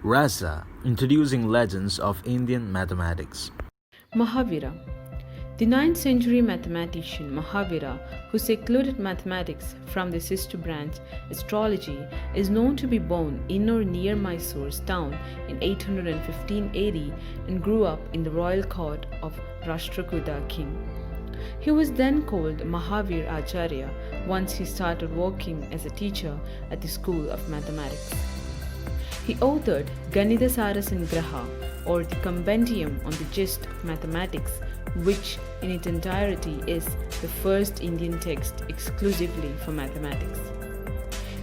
rAsa, introducing legends of Indian mathematics. Mahavira. The 9th century mathematician Mahavira, who secluded mathematics from the sister branch, astrology, is known to be born in or near Mysore's town in 815 AD and grew up in the royal court of Rashtrakuta king. He was then called Bhaskaracharya once he started working as a teacher at the School of Mathematics. He authored Ganitha Sarasangraha, or the Compendium on the Gist of Mathematics, which in its entirety is the first Indian text exclusively for mathematics.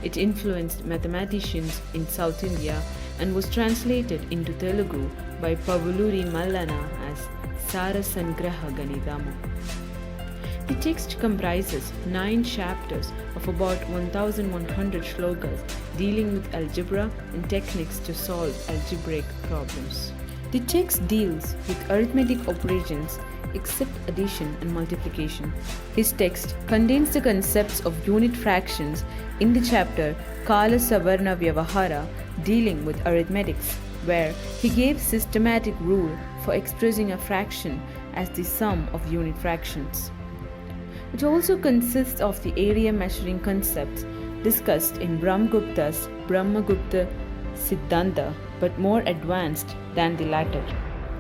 It influenced mathematicians in South India and was translated into Telugu by Pavuluri Mallana as Sarasangraha Ganithama. The text comprises 9 chapters of about 1100 shlokas dealing with algebra and techniques to solve algebraic problems. The text deals with arithmetic operations except addition and multiplication. His text contains the concepts of unit fractions in the chapter Kala Savarna Vyavahara dealing with arithmetics, where he gave systematic rule for expressing a fraction as the sum of unit fractions. It also consists of the area measuring concepts discussed in Brahmagupta's Brahmagupta Siddhanta, but more advanced than the latter.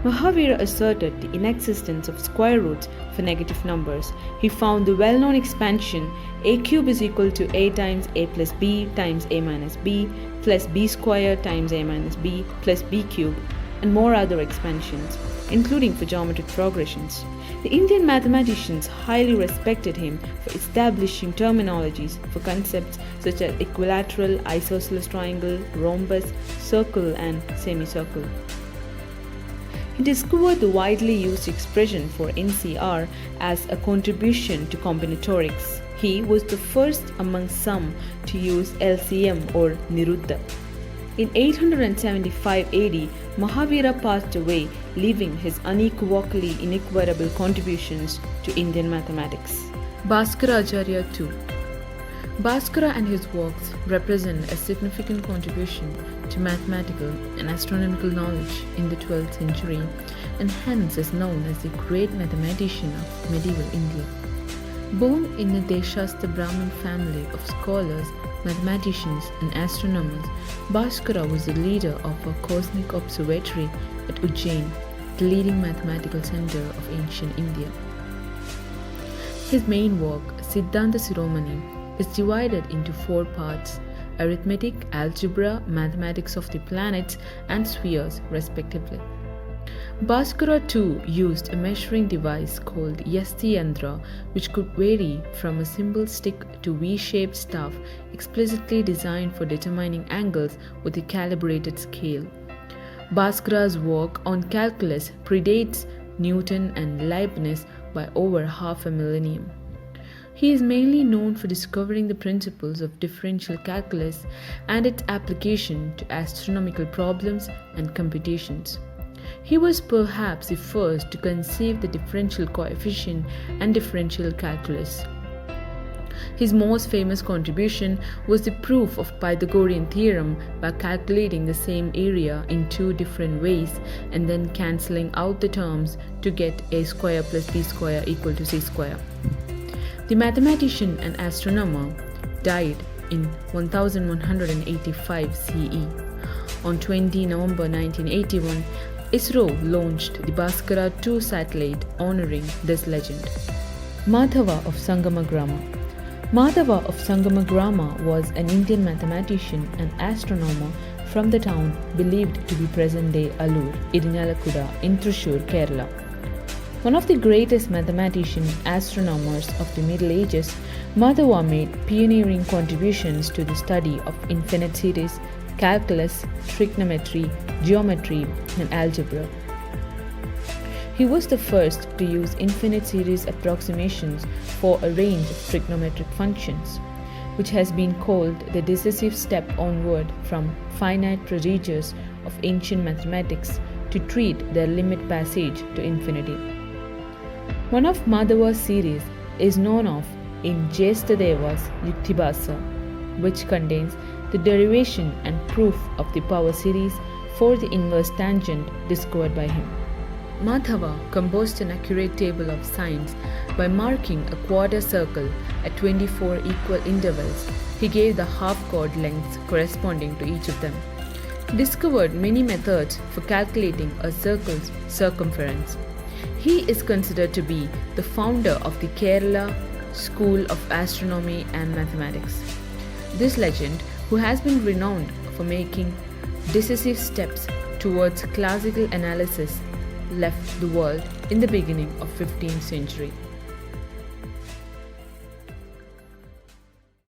Mahavira asserted the inexistence of square roots for negative numbers. He found the well-known expansion a cube is equal to a times a plus b times a minus b plus b square times a minus b plus b cube, and more other expansions, including for geometric progressions. The Indian mathematicians highly respected him for establishing terminologies for concepts such as equilateral, isosceles triangle, rhombus, circle, and semicircle. He discovered the widely used expression for NCR as a contribution to combinatorics. He was the first among some to use LCM or Niruddha. In 875 AD, Mahavira passed away, leaving his unequivocally inequitable contributions to Indian mathematics. Bhaskaracharya II. Bhaskara and his works represent a significant contribution to mathematical and astronomical knowledge in the 12th century, and hence is known as the great mathematician of medieval India. Born in a Deshastha Brahmin family of scholars, mathematicians, and astronomers, Bhaskara was the leader of a cosmic observatory at Ujjain, the leading mathematical center of ancient India. His main work, Siddhanta Siromani, is divided into 4 parts: arithmetic, algebra, mathematics of the planets, and spheres, respectively. Bhaskara too used a measuring device called Yasti Yantra, which could vary from a simple stick to V-shaped staff explicitly designed for determining angles with a calibrated scale. Bhaskara's work on calculus predates Newton and Leibniz by over half a millennium. He is mainly known for discovering the principles of differential calculus and its application to astronomical problems and computations. He was perhaps the first to conceive the differential coefficient and differential calculus. His most famous contribution was the proof of Pythagorean theorem by calculating the same area in 2 different ways and then cancelling out the terms to get a square plus b square equal to c square. The mathematician and astronomer died in 1185 CE. On 20 November 1981, ISRO launched the Bhaskara 2 satellite honoring this legend. Madhava of Sangamagrama. Madhava of Sangamagrama was an Indian mathematician and astronomer from the town believed to be present-day Allur, Irinjalakuda in Thrissur, Kerala. One of the greatest mathematician astronomers of the Middle Ages, Madhava made pioneering contributions to the study of infinite series, calculus, trigonometry, geometry, and algebra. He was the first to use infinite series approximations for a range of trigonometric functions, which has been called the decisive step onward from finite procedures of ancient mathematics to treat their limit passage to infinity. One of Madhava's series is known of in Jyeshtadeva's Yuktibhasa, which contains the derivation and proof of the power series before the inverse tangent discovered by him. Madhava composed an accurate table of sines by marking a quarter circle at 24 equal intervals. He gave the half-chord lengths corresponding to each of them. He discovered many methods for calculating a circle's circumference. He is considered to be the founder of the Kerala School of Astronomy and Mathematics. This legend, who has been renowned for making decisive steps towards classical analysis, left the world in the beginning of 15th century.